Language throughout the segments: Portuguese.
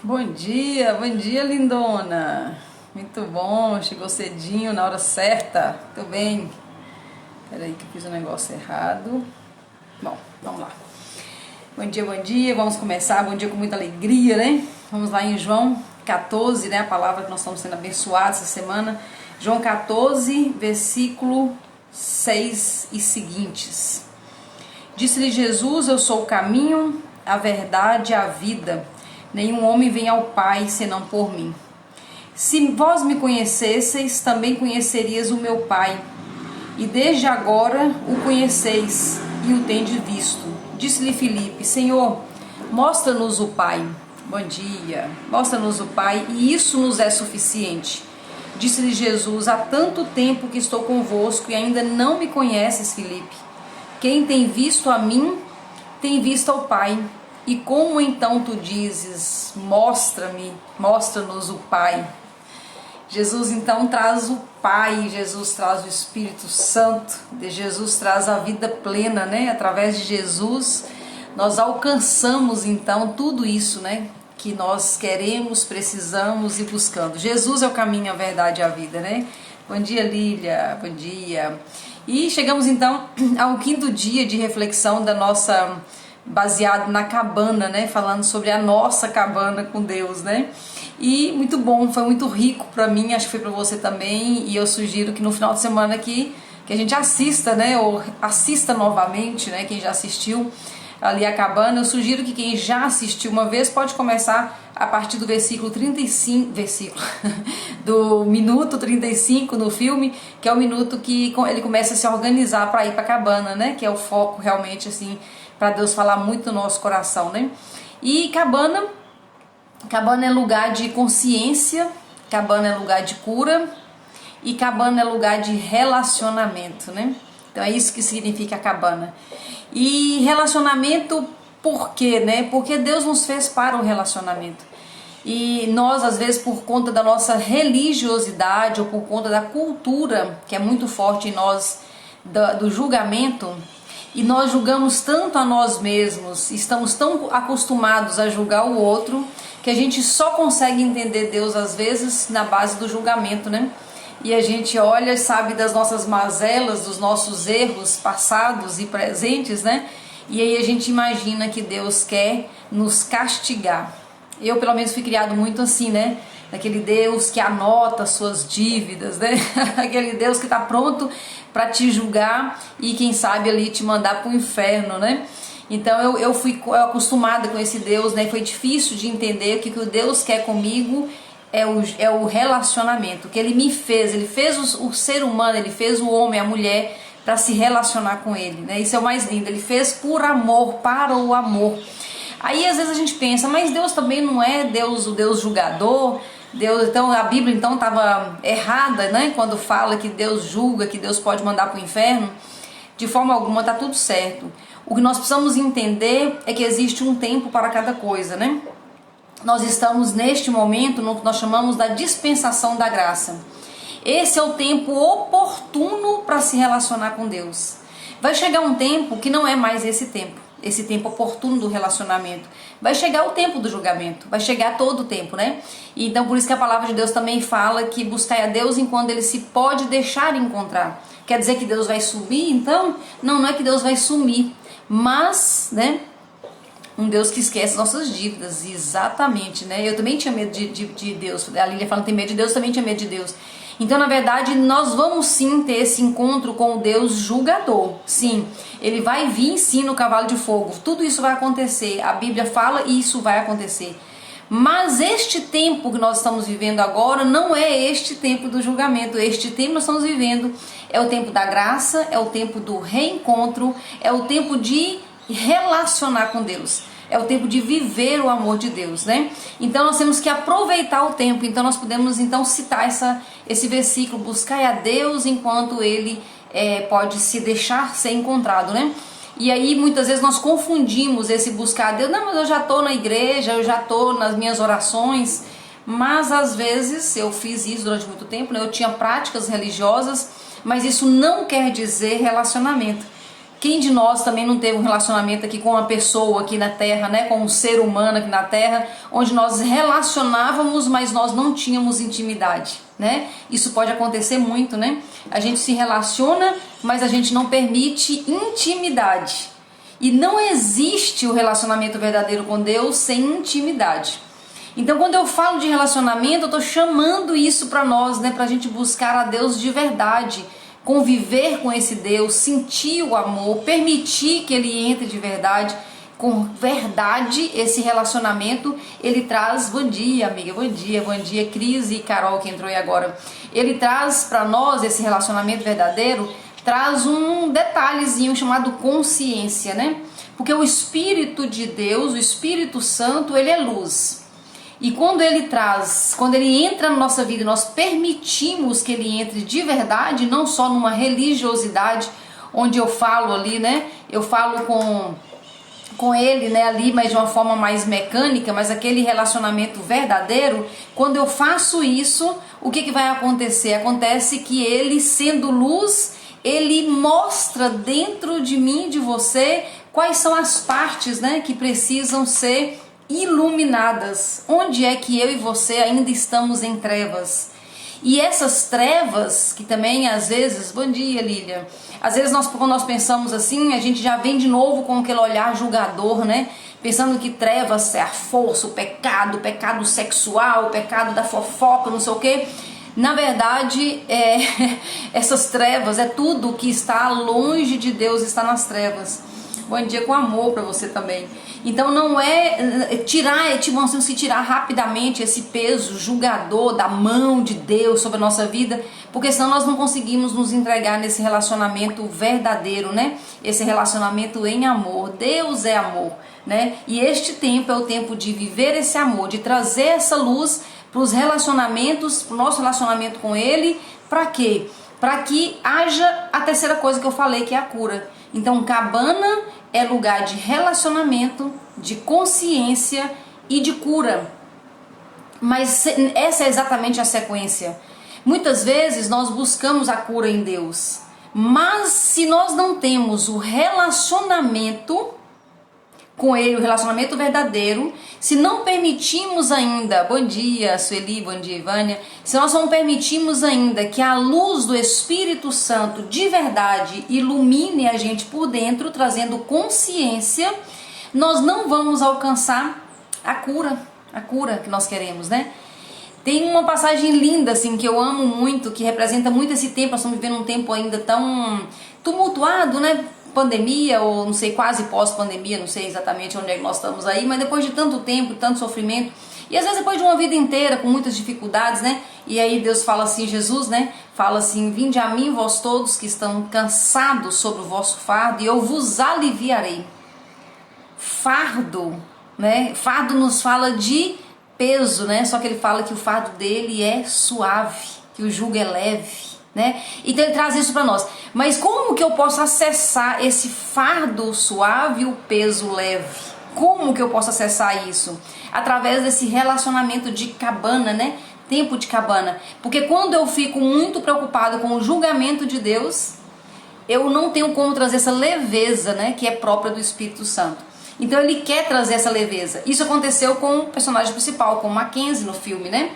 Bom dia, lindona. Muito bom, chegou cedinho, na hora certa. Muito bem. Peraí que eu fiz um negócio errado. Bom, vamos lá. Bom dia, vamos começar. Bom dia com muita alegria, né? Vamos lá em João 14, né? A palavra que nós estamos sendo abençoados essa semana. João 14, versículo 6 e seguintes. Disse-lhe Jesus: eu sou o caminho, a verdade e a vida. Nenhum homem vem ao Pai senão por mim. Se vós me conhecesseis, também conhecerias o meu Pai. E desde agora o conheceis e o tendes visto. Disse-lhe Filipe: Senhor, mostra-nos o Pai. Bom dia. Mostra-nos o Pai, e isso nos é suficiente. Disse-lhe Jesus: há tanto tempo que estou convosco e ainda não me conheces, Filipe. Quem tem visto a mim, tem visto ao Pai. E como então tu dizes: mostra-nos o Pai? Jesus então traz o Pai, Jesus traz o Espírito Santo, Jesus traz a vida plena, né? Através de Jesus nós alcançamos então tudo isso, né? Que nós queremos, precisamos e buscando. Jesus é o caminho, a verdade e a vida, né? Bom dia, Lília, bom dia. E chegamos então ao quinto dia de reflexão da nossa, baseado na cabana, né? Falando sobre a nossa cabana com Deus, né? E muito bom, foi muito rico para mim, acho que foi para você também. E eu sugiro que no final de semana aqui, que a gente assista, né? Ou assista novamente, né? Quem já assistiu ali a cabana, eu sugiro que quem já assistiu uma vez pode começar a partir do versículo 35, do minuto 35 no filme, que é o minuto que ele começa a se organizar para ir para a cabana, né? Que é o foco realmente, assim, para Deus falar muito no nosso coração, né? E cabana é lugar de consciência, cabana é lugar de cura e cabana é lugar de relacionamento, né? Então é isso que significa a cabana. E relacionamento por quê, né? Porque Deus nos fez para o relacionamento. E nós, às vezes, por conta da nossa religiosidade ou por conta da cultura, que é muito forte em nós, do julgamento, e nós julgamos tanto a nós mesmos, estamos tão acostumados a julgar o outro, que a gente só consegue entender Deus, às vezes, na base do julgamento, né? E a gente olha e sabe das nossas mazelas, dos nossos erros passados e presentes, né? E aí a gente imagina que Deus quer nos castigar. Eu, pelo menos, fui criado muito assim, né? Daquele Deus que anota suas dívidas, né? Aquele Deus que está pronto para te julgar e, quem sabe, ali te mandar para o inferno, né? Então eu fui acostumada com esse Deus, né? Foi difícil de entender o que o Deus quer comigo. É o relacionamento que ele me fez. Ele fez o ser humano, ele fez o homem, a mulher, para se relacionar com ele, né? Isso é o mais lindo. Ele fez por amor, para o amor. Aí às vezes a gente pensa, mas Deus também não é Deus, o Deus julgador. Deus, então a Bíblia então estava errada, né? Quando fala que Deus julga, que Deus pode mandar para o inferno. De forma alguma, está tudo certo. O que nós precisamos entender é que existe um tempo para cada coisa, né? Nós estamos neste momento no que nós chamamos da dispensação da graça. Esse é o tempo oportuno para se relacionar com Deus. Vai chegar um tempo que não é mais esse tempo oportuno do relacionamento. Vai chegar o tempo do julgamento, vai chegar todo o tempo, né? Então por isso que a palavra de Deus também fala que buscai a Deus enquanto ele se pode deixar encontrar. Quer dizer que Deus vai sumir? Então, não é que Deus vai sumir, mas, né? Um Deus que esquece nossas dívidas, exatamente, né? Eu também tinha medo de Deus. A Lília falando tem medo de Deus, também tinha medo de Deus. Então, na verdade, nós vamos sim ter esse encontro com o Deus julgador. Sim, ele vai vir sim no cavalo de fogo. Tudo isso vai acontecer. A Bíblia fala e isso vai acontecer. Mas este tempo que nós estamos vivendo agora não é este tempo do julgamento. Este tempo que nós estamos vivendo é o tempo da graça, é o tempo do reencontro, é o tempo de relacionar com Deus. É o tempo de viver o amor de Deus, né? Então nós temos que aproveitar o tempo. Então nós podemos então citar esse versículo: buscai a Deus enquanto ele pode se deixar ser encontrado, né? E aí muitas vezes nós confundimos esse buscar a Deus. Não, mas eu já estou na igreja, eu já estou nas minhas orações. Mas às vezes eu fiz isso durante muito tempo, né? Eu tinha práticas religiosas, mas isso não quer dizer relacionamento. Quem de nós também não teve um relacionamento aqui com uma pessoa aqui na Terra, né? Com um ser humano aqui na Terra, onde nós relacionávamos, mas nós não tínhamos intimidade, né? Isso pode acontecer muito, né? A gente se relaciona, mas a gente não permite intimidade. E não existe o relacionamento verdadeiro com Deus sem intimidade. Então, quando eu falo de relacionamento, eu estou chamando isso para nós, né? Para a gente buscar a Deus de verdade, conviver com esse Deus, sentir o amor, permitir que Ele entre de verdade. Com verdade, esse relacionamento, ele traz, bom dia amiga, bom dia Cris e Carol que entrou aí agora. Ele traz para nós, esse relacionamento verdadeiro, traz um detalhezinho chamado consciência, né? Porque o Espírito de Deus, o Espírito Santo, ele é luz. E quando ele entra na nossa vida, nós permitimos que ele entre de verdade, não só numa religiosidade, onde eu falo ali, né? Eu falo com ele, né, ali, mas de uma forma mais mecânica, mas aquele relacionamento verdadeiro. Quando eu faço isso, o que vai acontecer? Acontece que ele, sendo luz, ele mostra dentro de mim e de você quais são as partes, né, que precisam ser iluminadas. Onde é que eu e você ainda estamos em trevas? E essas trevas, que também às vezes, bom dia Lília, às vezes quando nós pensamos assim, a gente já vem de novo com aquele olhar julgador, né? Pensando que trevas é a força, o pecado sexual, o pecado da fofoca, não sei o quê. Na verdade, essas trevas é tudo que está longe de Deus, está nas trevas. Bom dia com amor para você também. Então não é tirar, vamos se tirar rapidamente esse peso julgador da mão de Deus sobre a nossa vida, porque senão nós não conseguimos nos entregar nesse relacionamento verdadeiro, né? Esse relacionamento em amor. Deus é amor, né? E este tempo é o tempo de viver esse amor, de trazer essa luz para os relacionamentos, para o nosso relacionamento com Ele. Para quê? Para que haja a terceira coisa que eu falei, que é a cura. Então, cabana é lugar de relacionamento, de consciência e de cura. Mas essa é exatamente a sequência. Muitas vezes nós buscamos a cura em Deus, mas se nós não temos o relacionamento com Ele, o relacionamento verdadeiro, se não permitimos ainda, bom dia Sueli, bom dia Ivânia, se nós não permitimos ainda que a luz do Espírito Santo de verdade ilumine a gente por dentro, trazendo consciência, nós não vamos alcançar a cura que nós queremos, né? Tem uma passagem linda, assim, que eu amo muito, que representa muito esse tempo. Nós estamos vivendo um tempo ainda tão tumultuado, né? Pandemia, ou não sei, quase pós-pandemia, não sei exatamente onde é que nós estamos aí, mas depois de tanto tempo, tanto sofrimento, e às vezes depois de uma vida inteira com muitas dificuldades, né? E aí Deus fala assim, Jesus, né? Fala assim, vinde a mim vós todos que estão cansados sobre o vosso fardo, e eu vos aliviarei. Fardo, né? Fardo nos fala de peso, né? Só que ele fala que o fardo dele é suave, que o jugo é leve, né? Então ele traz isso para nós. Mas como que eu posso acessar esse fardo suave e o peso leve? Como que eu posso acessar isso? Através desse relacionamento de cabana, né? Tempo de cabana. Porque quando eu fico muito preocupado com o julgamento de Deus, eu não tenho como trazer essa leveza, né? Que é própria do Espírito Santo. Então ele quer trazer essa leveza. Isso aconteceu com o personagem principal, com o Mackenzie no filme, né?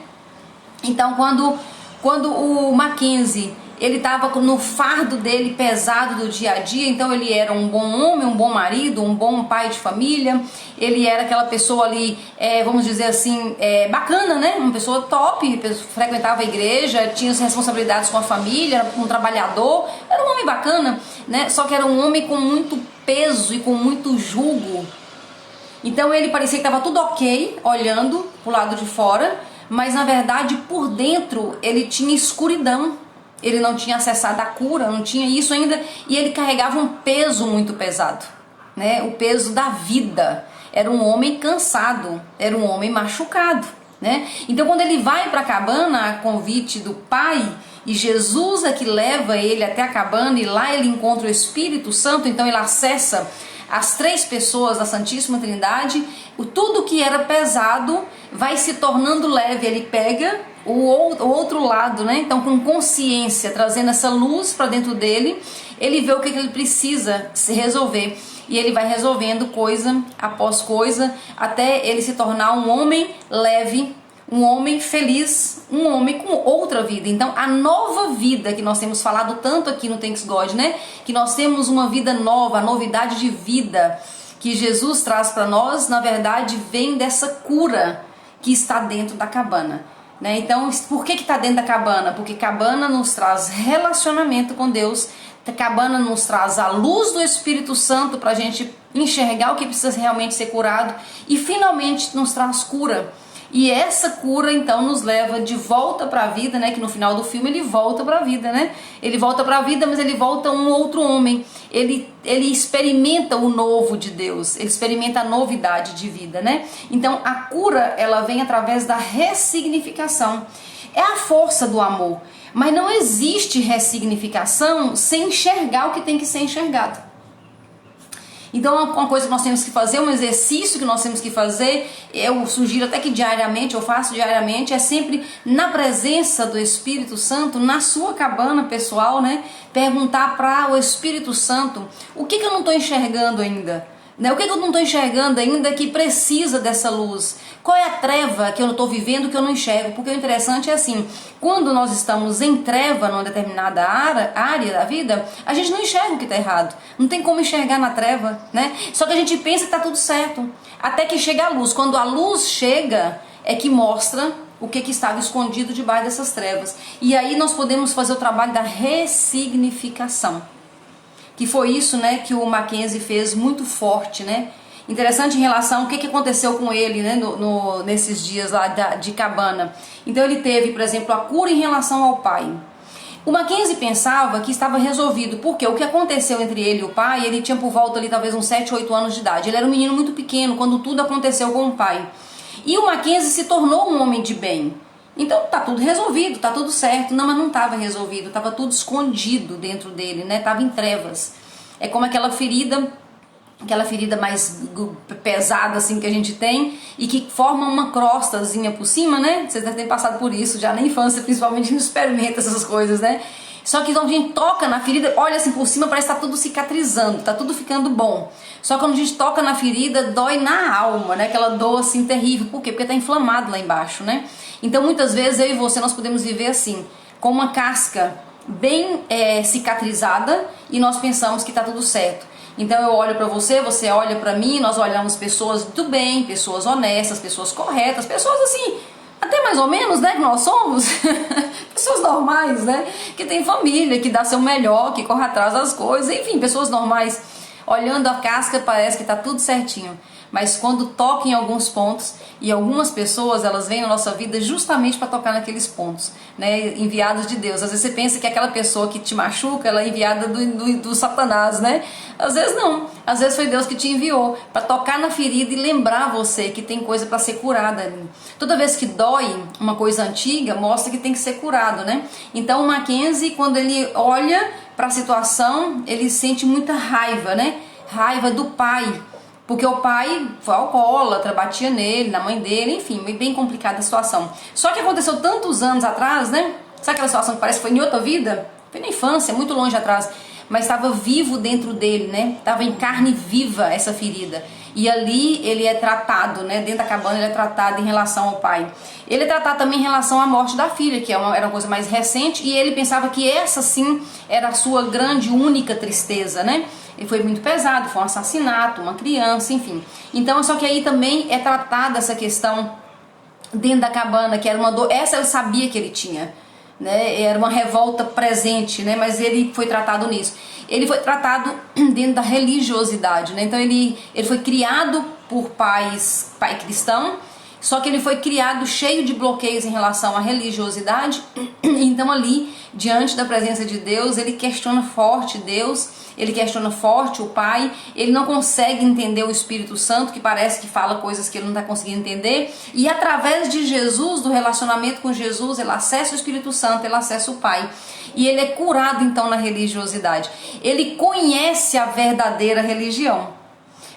Então quando o Mackenzie, ele estava no fardo dele pesado do dia a dia, então ele era um bom homem, um bom marido, um bom pai de família, ele era aquela pessoa ali, vamos dizer assim, bacana, né? Uma pessoa top, frequentava a igreja, tinha as responsabilidades com a família, era um trabalhador, era um homem bacana, né? Só que era um homem com muito peso e com muito jugo. Então ele parecia que estava tudo ok, olhando pro lado de fora, mas na verdade por dentro ele tinha escuridão. Ele não tinha acessado a cura, não tinha isso ainda, e ele carregava um peso muito pesado, né? O peso da vida. Era um homem cansado, era um homem machucado, né? Então quando ele vai para a cabana a convite do Pai, e Jesus é que leva ele até a cabana, e lá ele encontra o Espírito Santo, então ele acessa as três pessoas da Santíssima Trindade, tudo que era pesado vai se tornando leve. Ele pega o outro lado, né? Então, com consciência, trazendo essa luz para dentro dele, ele vê o que ele precisa se resolver. E ele vai resolvendo coisa após coisa, até ele se tornar um homem leve, um homem feliz, um homem com outra vida. Então, a nova vida que nós temos falado tanto aqui no Thanks God, né? Que nós temos uma vida nova, a novidade de vida que Jesus traz para nós, na verdade, vem dessa cura que está dentro da cabana, né? Então, por que está dentro da cabana? Porque cabana nos traz relacionamento com Deus, cabana nos traz a luz do Espírito Santo para a gente enxergar o que precisa realmente ser curado, e finalmente nos traz cura. E essa cura então nos leva de volta para a vida, né? Que no final do filme ele volta para a vida, né? Ele volta para a vida, mas ele volta um outro homem. Ele experimenta o novo de Deus, ele experimenta a novidade de vida, né? Então a cura, ela vem através da ressignificação. É a força do amor, mas não existe ressignificação sem enxergar o que tem que ser enxergado. Então, uma coisa que nós temos que fazer, um exercício que nós temos que fazer, eu sugiro até que diariamente, eu faço diariamente, é sempre na presença do Espírito Santo, na sua cabana pessoal, né? Perguntar para o Espírito Santo, o que eu não estou enxergando ainda? Né? O que eu não estou enxergando ainda que precisa dessa luz? Qual é a treva que eu estou vivendo que eu não enxergo? Porque o interessante é assim, quando nós estamos em treva numa determinada área da vida, a gente não enxerga o que está errado. Não tem como enxergar na treva, né? Só que a gente pensa que está tudo certo, até que chega a luz. Quando a luz chega, é que mostra o que estava escondido debaixo dessas trevas. E aí nós podemos fazer o trabalho da ressignificação. Que foi isso, né, que o Mackenzie fez muito forte, né? Interessante em relação ao que aconteceu com ele, né, nesses dias lá de cabana. Então ele teve, por exemplo, a cura em relação ao pai. O Mackenzie pensava que estava resolvido, porque o que aconteceu entre ele e o pai, ele tinha por volta ali talvez uns 7, 8 anos de idade. Ele era um menino muito pequeno quando tudo aconteceu com o pai. E o Mackenzie se tornou um homem de bem. Então tá tudo resolvido, tá tudo certo. Não, mas não estava resolvido, estava tudo escondido dentro dele, né? Tava em trevas. É como aquela ferida mais pesada assim que a gente tem e que forma uma crostazinha por cima, né? Vocês devem ter passado por isso já na infância, principalmente, não experimenta essas coisas, né? Só que quando a gente toca na ferida, olha assim por cima, parece que tá tudo cicatrizando, tá tudo ficando bom. Só que quando a gente toca na ferida, dói na alma, né? Aquela dor assim terrível. Por quê? Porque tá inflamado lá embaixo, né? Então muitas vezes eu e você, nós podemos viver assim, com uma casca bem cicatrizada, e nós pensamos que tá tudo certo. Então eu olho para você, você olha para mim, nós olhamos pessoas do bem, pessoas honestas, pessoas corretas, pessoas assim, até mais ou menos, né, que nós somos, pessoas normais, né, que tem família, que dá seu melhor, que corre atrás das coisas, enfim, pessoas normais. Olhando a casca parece que tá tudo certinho, mas quando toca em alguns pontos, e algumas pessoas, elas vêm na nossa vida justamente para tocar naqueles pontos, né, enviados de Deus. Às vezes você pensa que aquela pessoa que te machuca, ela é enviada do Satanás, né? Às vezes não, às vezes foi Deus que te enviou para tocar na ferida e lembrar você que tem coisa para ser curada ali. Toda vez que dói uma coisa antiga, mostra que tem que ser curado, né? Então o Mackenzie, quando ele olha para a situação, ele sente muita raiva, né? Raiva do pai, porque o pai foi alcoólatra, batia nele, na mãe dele, enfim, bem complicada a situação. Só que aconteceu tantos anos atrás, né? Sabe aquela situação que parece que foi em outra vida? Foi na infância, muito longe atrás, mas estava vivo dentro dele, né? Estava em carne viva essa ferida. E ali ele é tratado, né? Dentro da cabana ele é tratado em relação ao pai. Ele é tratado também em relação à morte da filha, que era uma coisa mais recente, e ele pensava que essa sim era a sua grande, única tristeza, né? E foi muito pesado, foi um assassinato, uma criança, enfim. Então, só que aí também é tratada essa questão dentro da cabana, que era uma dor, essa ele sabia que ele tinha, né? Era uma revolta presente, né? Mas ele foi tratado nisso. Ele foi tratado dentro da religiosidade, né? Então ele foi criado por pai cristão, só que ele foi criado cheio de bloqueios em relação à religiosidade. Então ali, diante da presença de Deus, ele questiona forte Deus, ele questiona forte o Pai, ele não consegue entender o Espírito Santo, que parece que fala coisas que ele não está conseguindo entender, e através de Jesus, do relacionamento com Jesus, ele acessa o Espírito Santo, ele acessa o Pai, e ele é curado então na religiosidade. Ele conhece a verdadeira religião.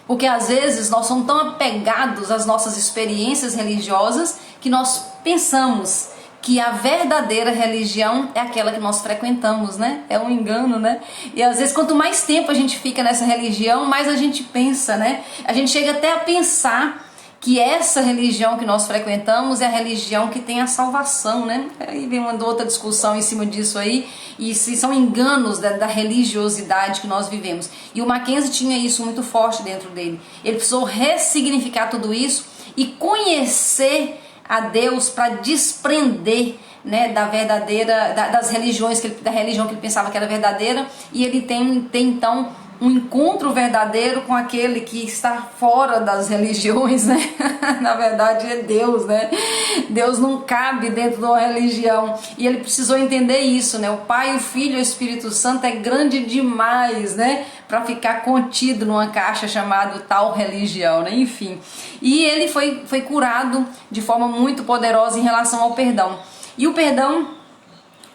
Porque às vezes nós somos tão apegados às nossas experiências religiosas que nós pensamos que a verdadeira religião é aquela que nós frequentamos, né? É um engano, né? E às vezes quanto mais tempo a gente fica nessa religião, mais a gente pensa, né? A gente chega até a pensar que essa religião que nós frequentamos é a religião que tem a salvação, né? Aí vem uma outra discussão em cima disso aí, e se são enganos da religiosidade que nós vivemos. E o Mackenzie tinha isso muito forte dentro dele. Ele precisou ressignificar tudo isso e conhecer a Deus para desprender, né, da verdadeira, das religiões da religião que ele pensava que era verdadeira, e ele tem então um encontro verdadeiro com aquele que está fora das religiões, né? Na verdade é Deus, né? Deus não cabe dentro de uma religião, e ele precisou entender isso, né? O Pai, o Filho e o Espírito Santo é grande demais, né? Para ficar contido numa caixa chamada tal religião, né? Enfim, e ele foi curado de forma muito poderosa em relação ao perdão. E o perdão,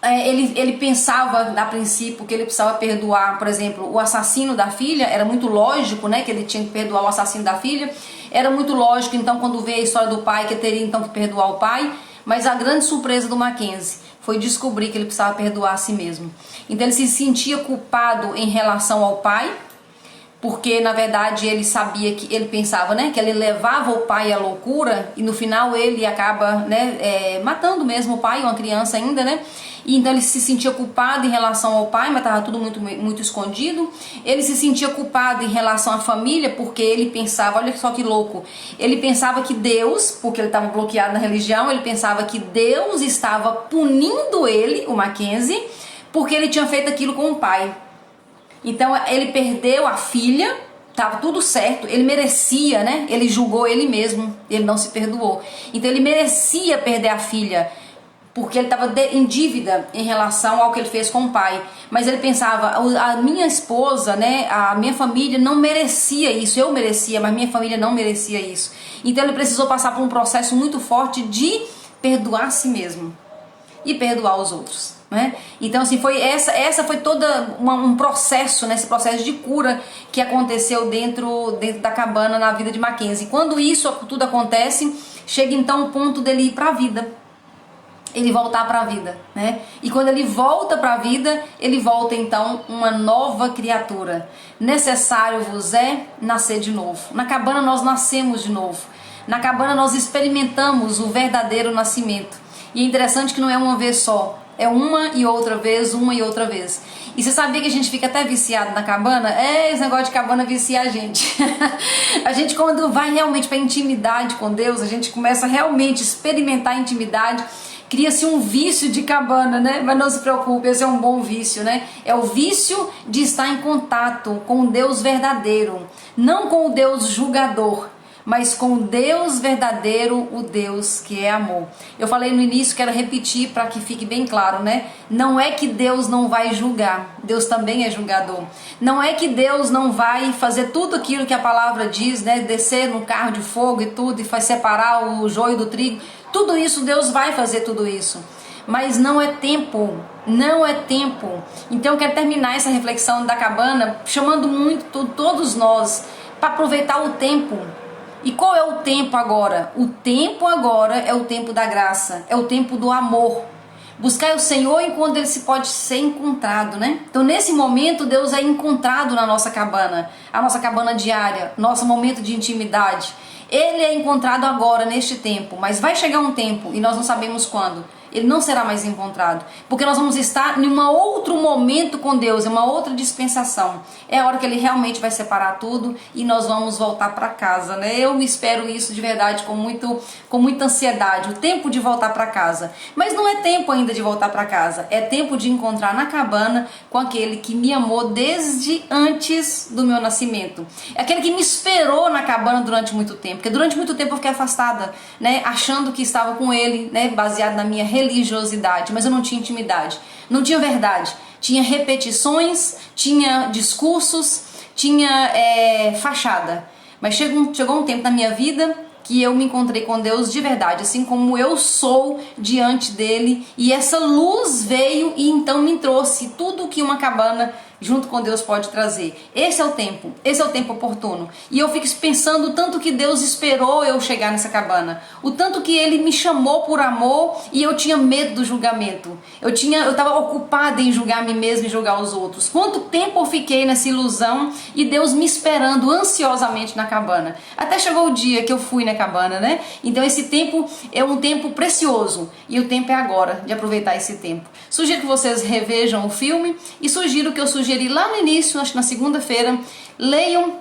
ele pensava a princípio que ele precisava perdoar, por exemplo, o assassino da filha. Era muito lógico, né, que ele tinha que perdoar o assassino da filha. Era muito lógico, então, quando vê a história do pai, que ele teria então que perdoar o pai. Mas a grande surpresa do Mackenzie foi descobrir que ele precisava perdoar a si mesmo. Então ele se sentia culpado em relação ao pai, porque na verdade ele sabia que, ele pensava, né, que ele levava o pai à loucura, e no final ele acaba, né, matando mesmo o pai, uma criança ainda, né? E então ele se sentia culpado em relação ao pai, mas estava tudo muito escondido. Ele se sentia culpado em relação à família, porque ele pensava, olha só que louco, ele pensava que Deus, porque ele estava bloqueado na religião, ele pensava que Deus estava punindo ele, o Mackenzie, porque ele tinha feito aquilo com o pai. Então ele perdeu a filha, estava tudo certo, ele merecia, né? Ele julgou ele mesmo, ele não se perdoou. Então ele merecia perder a filha, porque ele estava em dívida em relação ao que ele fez com o pai. Mas ele pensava, a minha esposa, né, a minha família não merecia isso, eu merecia, mas minha família não merecia isso. Então ele precisou passar por um processo muito forte de perdoar a si mesmo e perdoar os outros, né? Então assim, essa foi toda um processo, né, esse processo de cura que aconteceu dentro da cabana na vida de Mackenzie. Quando isso tudo acontece, chega então o ponto dele ir para a vida, ele voltar para a vida, né? E quando ele volta para a vida, ele volta então uma nova criatura. Necessário vos é nascer de novo. Na cabana nós nascemos de novo. Na cabana nós experimentamos o verdadeiro nascimento. E é interessante que não é uma vez só, é uma e outra vez, uma e outra vez. E você sabia que a gente fica até viciado na cabana? Esse negócio de cabana vicia a gente. A gente, quando vai realmente para a intimidade com Deus, a gente começa a realmente experimentar a intimidade, cria-se um vício de cabana, né? Mas não se preocupe, esse é um bom vício, né? É o vício de estar em contato com o Deus verdadeiro, não com o Deus julgador, mas com o Deus verdadeiro, o Deus que é amor. Eu falei no início, quero repetir para que fique bem claro, né? Não é que Deus não vai julgar, Deus também é julgador. Não é que Deus não vai fazer tudo aquilo que a palavra diz, né? Descer no carro de fogo e tudo, e faz separar o joio do trigo. Tudo isso, Deus vai fazer tudo isso. Mas não é tempo, não é tempo. Então eu quero terminar essa reflexão da cabana chamando muito todos nós para aproveitar o tempo. E qual é o tempo agora? O tempo agora é o tempo da graça, é o tempo do amor. Buscar o Senhor enquanto ele se pode ser encontrado, né? Então nesse momento Deus é encontrado na nossa cabana, a nossa cabana diária, nosso momento de intimidade. Ele é encontrado agora, neste tempo, mas vai chegar um tempo, e nós não sabemos quando, ele não será mais encontrado, porque nós vamos estar em um outro momento com Deus, em uma outra dispensação. É a hora que ele realmente vai separar tudo e nós vamos voltar para casa, né? Eu me espero isso de verdade com muita ansiedade, o tempo de voltar para casa. Mas não é tempo ainda de voltar para casa, é tempo de encontrar na cabana com aquele que me amou desde antes do meu nascimento. É aquele que me esperou na cabana durante muito tempo, porque durante muito tempo eu fiquei afastada, né? Achando que estava com ele, né? Baseado na minha religiosidade, mas eu não tinha intimidade, não tinha verdade, tinha repetições, tinha discursos, tinha fachada. Mas chegou um tempo na minha vida que eu me encontrei com Deus de verdade, assim como eu sou diante dele, e essa luz veio e então me trouxe tudo que uma cabana junto com Deus pode trazer. Esse é o tempo oportuno. E eu fico pensando o tanto que Deus esperou eu chegar nessa cabana, o tanto que Ele me chamou por amor e eu tinha medo do julgamento. Eu estava ocupada em julgar a mim mesma e julgar os outros. Quanto tempo eu fiquei nessa ilusão e Deus me esperando ansiosamente na cabana. Até chegou o dia que eu fui na cabana, né? Então esse tempo é um tempo precioso e o tempo é agora de aproveitar esse tempo. Sugiro que vocês revejam o filme e sugiro que eu sugeri lá no início, acho que na segunda-feira, leiam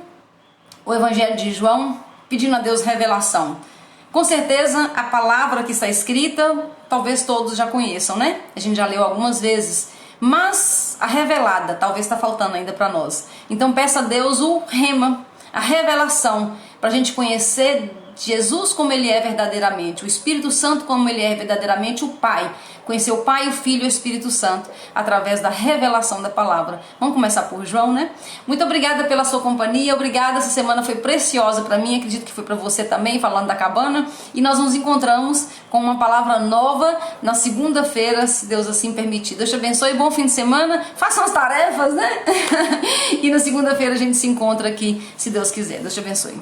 o Evangelho de João pedindo a Deus revelação. Com certeza a palavra que está escrita, talvez todos já conheçam, né? A gente já leu algumas vezes, mas a revelada talvez está faltando ainda para nós. Então peça a Deus o rema, a revelação, para a gente conhecer Jesus como Ele é verdadeiramente, o Espírito Santo como Ele é verdadeiramente, o Pai. Conhecer o Pai, o Filho e o Espírito Santo através da revelação da palavra. Vamos começar por João, né? Muito obrigada pela sua companhia, obrigada, essa semana foi preciosa para mim, acredito que foi para você também, falando da cabana, e nós nos encontramos com uma palavra nova na segunda-feira, se Deus assim permitir. Deus te abençoe, bom fim de semana, façam as tarefas, né? E na segunda-feira a gente se encontra aqui, se Deus quiser. Deus te abençoe.